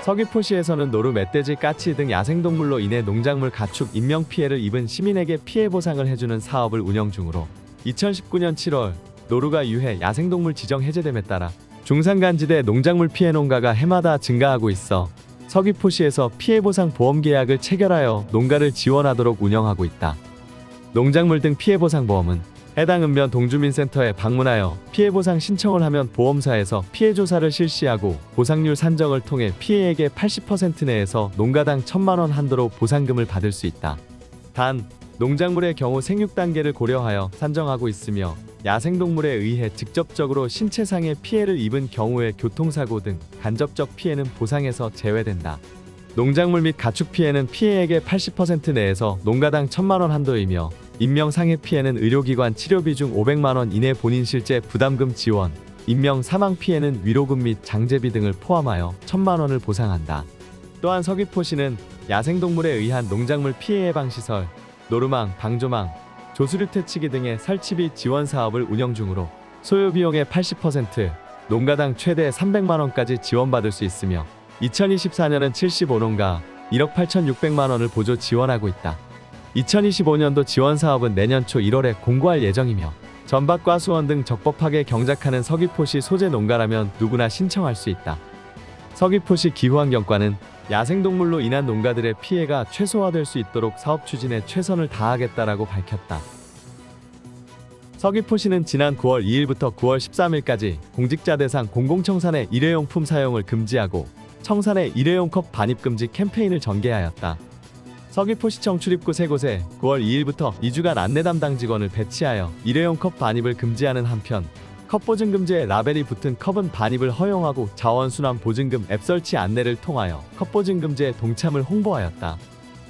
서귀포시에서는 노루, 멧돼지, 까치 등 야생동물로 인해 농작물 가축, 인명 피해를 입은 시민에게 피해 보상을 해주는 사업을 운영 중으로 2019년 7월 노루가 유해 야생동물 지정 해제됨에 따라 중산간지대 농작물 피해 농가가 해마다 증가하고 있어 서귀포시에서 피해보상 보험 계약을 체결하여 농가를 지원하도록 운영하고 있다. 농작물 등 피해보상보험은 해당 읍면 동주민센터에 방문하여 피해보상 신청을 하면 보험사에서 피해 조사를 실시하고 보상률 산정을 통해 피해액의 80% 내에서 농가당 1,000만원 한도로 보상금을 받을 수 있다. 단, 농작물의 경우 생육 단계를 고려하여 산정하고 있으며 야생동물에 의해 직접적으로 신체상의 피해를 입은 경우에 교통사고 등 간접적 피해는 보상에서 제외된다. 농작물 및 가축 피해는 피해액의 80% 내에서 농가당 1,000만원 한도이며 인명상해 피해는 의료기관 치료비 중 500만원 이내 본인 실제 부담금 지원, 인명 사망 피해는 위로금 및 장제비 등을 포함하여 1,000만원을 보상한다. 또한 서귀포시는 야생동물에 의한 농작물 피해 예방시설, 노루망, 방조망, 조수류 퇴치기 등의 설치비 지원 사업을 운영 중으로 소요비용의 80%, 농가당 최대 300만원까지 지원받을 수 있으며 2024년은 75농가 1억 8,600만원을 보조 지원하고 있다. 2025년도 지원 사업은 내년 초 1월에 공고할 예정이며 전밭과 수원 등 적법하게 경작하는 서귀포시 소재 농가라면 누구나 신청할 수 있다. 서귀포시 기후환경과는 야생동물로 인한 농가들의 피해가 최소화될 수 있도록 사업 추진에 최선을 다하겠다라고 밝혔다. 서귀포시는 지난 9월 2일부터 9월 13일까지 공직자 대상 공공청산의 일회용품 사용을 금지하고 청산의 일회용 컵 반입 금지 캠페인을 전개하였다. 서귀포시청 출입구 3곳에 9월 2일부터 2주간 안내 담당 직원을 배치하여 일회용 컵 반입을 금지하는 한편 컵 보증 금지에 라벨이 붙은 컵은 반입을 허용하고 자원순환 보증금 앱 설치 안내를 통하여 컵 보증 금지에 동참을 홍보하였다.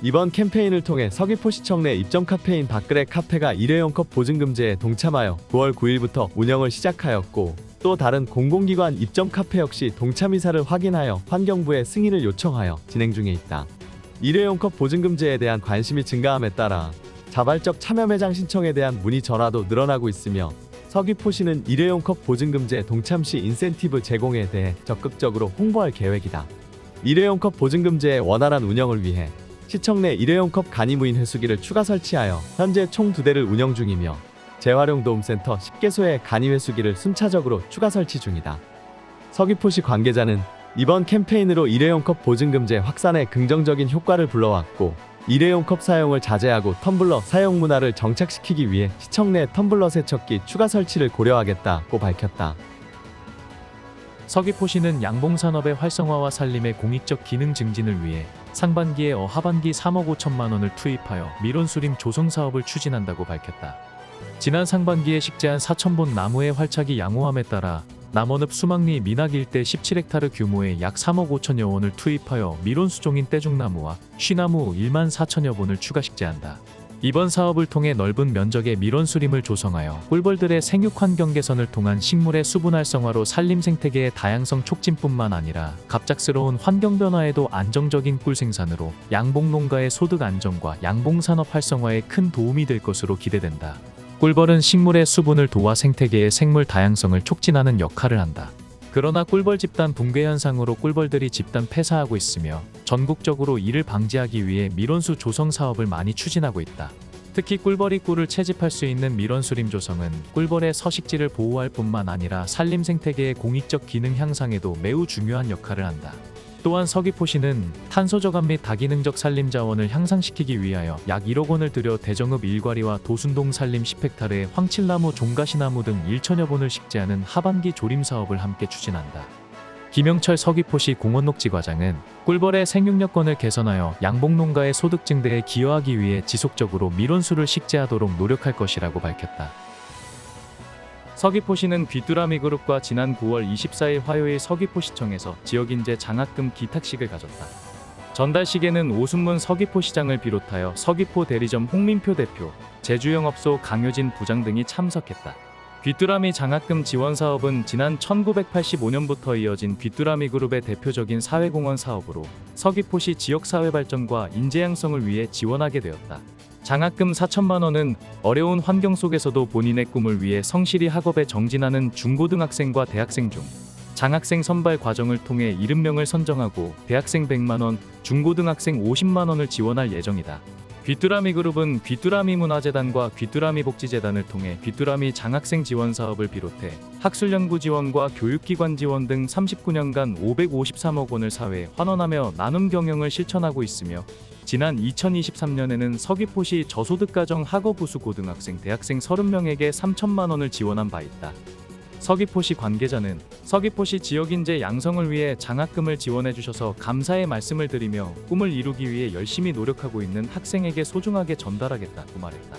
이번 캠페인을 통해 서귀포시청 내 입점 카페인 밥그레 카페가 일회용 컵 보증 금지에 동참하여 9월 9일부터 운영을 시작하였고 또 다른 공공기관 입점 카페 역시 동참 의사를 확인하여 환경부에 승인을 요청하여 진행 중에 있다. 일회용 컵 보증 금지에 대한 관심이 증가함에 따라 자발적 참여 매장 신청에 대한 문의 전화도 늘어나고 있으며 서귀포시는 일회용 컵 보증 금지에 동참 시 인센티브 제공에 대해 적극적으로 홍보할 계획이다. 일회용 컵 보증 금지의 원활한 운영을 위해 시청 내 일회용 컵 간이무인 회수기를 추가 설치하여 현재 총 2대를 운영 중이며 재활용 도움센터 10개소의 간이 회수기를 순차적으로 추가 설치 중이다. 서귀포시 관계자는 이번 캠페인으로 일회용 컵 보증 금지 확산에 긍정적인 효과를 불러왔고 일회용 컵 사용을 자제하고 텀블러 사용 문화를 정착시키기 위해 시청 내 텀블러 세척기 추가 설치를 고려하겠다고 밝혔다. 서귀포시는 양봉산업의 활성화와 산림의 공익적 기능 증진을 위해 상반기에 하반기 3억 5천만 원을 투입하여 밀원수림 조성 사업을 추진한다고 밝혔다. 지난 상반기에 식재한 4,000본 나무의 활착이 양호함에 따라 남원읍 수막리 민학 일대 17헥타르 규모의 약 3억 5천여 원을 투입하여 밀원수종인 떼죽나무와 쉬나무 1만 4천여 본을 추가 식재한다. 이번 사업을 통해 넓은 면적의 밀원수림을 조성하여 꿀벌들의 생육 환경 개선을 통한 식물의 수분 활성화로 산림 생태계의 다양성 촉진뿐만 아니라 갑작스러운 환경 변화에도 안정적인 꿀 생산으로 양봉농가의 소득 안정과 양봉산업 활성화에 큰 도움이 될 것으로 기대된다. 꿀벌은 식물의 수분을 도와 생태계의 생물 다양성을 촉진하는 역할을 한다. 그러나 꿀벌 집단 붕괴 현상으로 꿀벌들이 집단 폐사하고 있으며 전국적으로 이를 방지하기 위해 밀원수 조성 사업을 많이 추진하고 있다. 특히 꿀벌이 꿀을 채집할 수 있는 밀원수림 조성은 꿀벌의 서식지를 보호할 뿐만 아니라 산림 생태계의 공익적 기능 향상에도 매우 중요한 역할을 한다. 또한 서귀포시는 탄소 저감 및 다기능적 산림 자원을 향상시키기 위하여 약 1억 원을 들여 대정읍 일과리와 도순동 산림 10헥타르의 황칠나무, 종가시나무 등 1천여 본을 식재하는 하반기 조림 사업을 함께 추진한다. 김영철 서귀포시 공원녹지과장은 꿀벌의 생육 여건을 개선하여 양봉농가의 소득 증대에 기여하기 위해 지속적으로 밀원수를 식재하도록 노력할 것이라고 밝혔다. 서귀포시는 귀뚜라미 그룹과 지난 9월 24일 화요일 서귀포시청에서 지역인재 장학금 기탁식을 가졌다. 전달식에는 오순문 서귀포시장을 비롯하여 서귀포 대리점 홍민표 대표, 제주영업소 강효진 부장 등이 참석했다. 귀뚜라미 장학금 지원 사업은 지난 1985년부터 이어진 귀뚜라미 그룹의 대표적인 사회공헌 사업으로 서귀포시 지역사회 발전과 인재 양성을 위해 지원하게 되었다. 장학금 4천만 원은 어려운 환경 속에서도 본인의 꿈을 위해 성실히 학업에 정진하는 중고등학생과 대학생 중 장학생 선발 과정을 통해 70명을 선정하고 대학생 100만 원, 중고등학생 50만 원을 지원할 예정이다. 귀뚜라미 그룹은 귀뚜라미 문화재단과 귀뚜라미 복지재단을 통해 귀뚜라미 장학생 지원 사업을 비롯해 학술연구 지원과 교육기관 지원 등 39년간 553억 원을 사회에 환원하며 나눔 경영을 실천하고 있으며 지난 2023년에는 서귀포시 저소득가정 학업우수 고등학생, 대학생 30명에게 3천만 원을 지원한 바 있다. 서귀포시 관계자는 서귀포시 지역인재 양성을 위해 장학금을 지원해 주셔서 감사의 말씀을 드리며 꿈을 이루기 위해 열심히 노력하고 있는 학생에게 소중하게 전달하겠다고 말했다.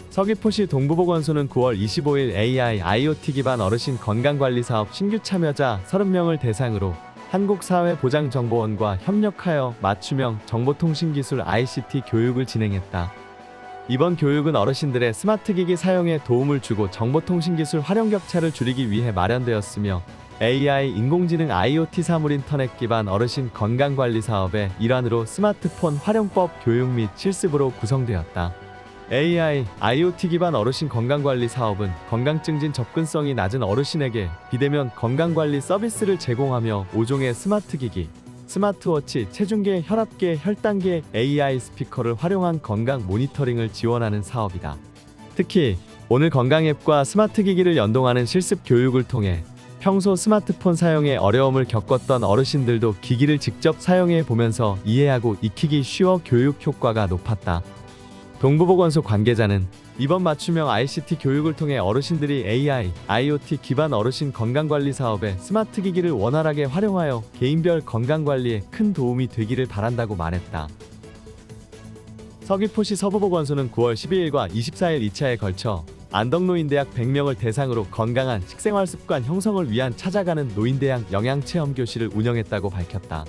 서귀포시 동부보건소는 9월 25일 AI IoT 기반 어르신 건강관리 사업 신규 참여자 30명을 대상으로 한국사회보장정보원과 협력하여 맞춤형 정보통신기술 ICT 교육을 진행했다. 이번 교육은 어르신들의 스마트기기 사용에 도움을 주고 정보통신기술 활용 격차를 줄이기 위해 마련되었으며 AI 인공지능 IoT 사물 인터넷 기반 어르신 건강관리 사업의 일환으로 스마트폰 활용법 교육 및 실습으로 구성되었다. AI IoT 기반 어르신 건강관리 사업은 건강증진 접근성이 낮은 어르신에게 비대면 건강관리 서비스를 제공하며 5종의 스마트기기, 스마트워치, 체중계, 혈압계, 혈당계, AI 스피커를 활용한 건강 모니터링을 지원하는 사업이다. 특히 오늘 건강 앱과 스마트기기를 연동하는 실습 교육을 통해 평소 스마트폰 사용에 어려움을 겪었던 어르신들도 기기를 직접 사용해 보면서 이해하고 익히기 쉬워 교육 효과가 높았다. 동부보건소 관계자는 이번 맞춤형 ICT 교육을 통해 어르신들이 AI, IoT 기반 어르신 건강관리 사업에 스마트기기를 원활하게 활용하여 개인별 건강관리에 큰 도움이 되기를 바란다고 말했다. 서귀포시 서부보건소는 9월 12일과 24일 2차에 걸쳐 안덕노인대학 100명을 대상으로 건강한 식생활 습관 형성을 위한 찾아가는 노인대학 영양체험교실을 운영했다고 밝혔다.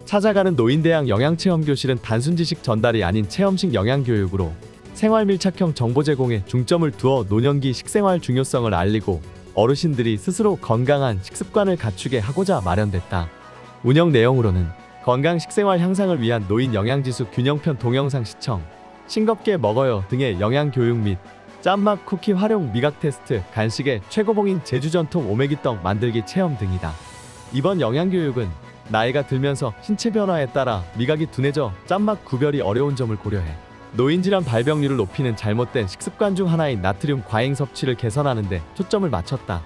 찾아가는 노인대학 영양체험교실은 단순 지식 전달이 아닌 체험식 영양교육으로 생활 밀착형 정보 제공에 중점을 두어 노년기 식생활 중요성을 알리고 어르신들이 스스로 건강한 식습관을 갖추게 하고자 마련됐다. 운영 내용으로는 건강 식생활 향상을 위한 노인 영양지수 균형편 동영상 시청, 싱겁게 먹어요 등의 영양교육 및 짠맛 쿠키 활용 미각 테스트, 간식의 최고봉인 제주 전통 오메기떡 만들기 체험 등이다. 이번 영양교육은 나이가 들면서 신체 변화에 따라 미각이 둔해져 짠맛 구별이 어려운 점을 고려해 노인질환 발병률을 높이는 잘못된 식습관 중 하나인 나트륨 과잉 섭취를 개선하는 데 초점을 맞췄다.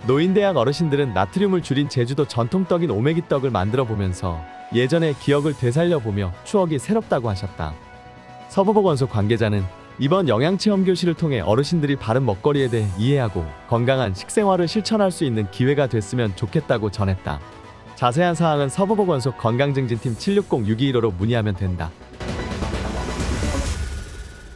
노인대학 어르신들은 나트륨을 줄인 제주도 전통떡인 오메기떡을 만들어 보면서 예전의 기억을 되살려보며 추억이 새롭다고 하셨다. 서부보건소 관계자는 이번 영양체험교실을 통해 어르신들이 바른 먹거리에 대해 이해하고 건강한 식생활을 실천할 수 있는 기회가 됐으면 좋겠다고 전했다. 자세한 사항은 서부보건소 건강증진팀 760-6215로 문의하면 된다.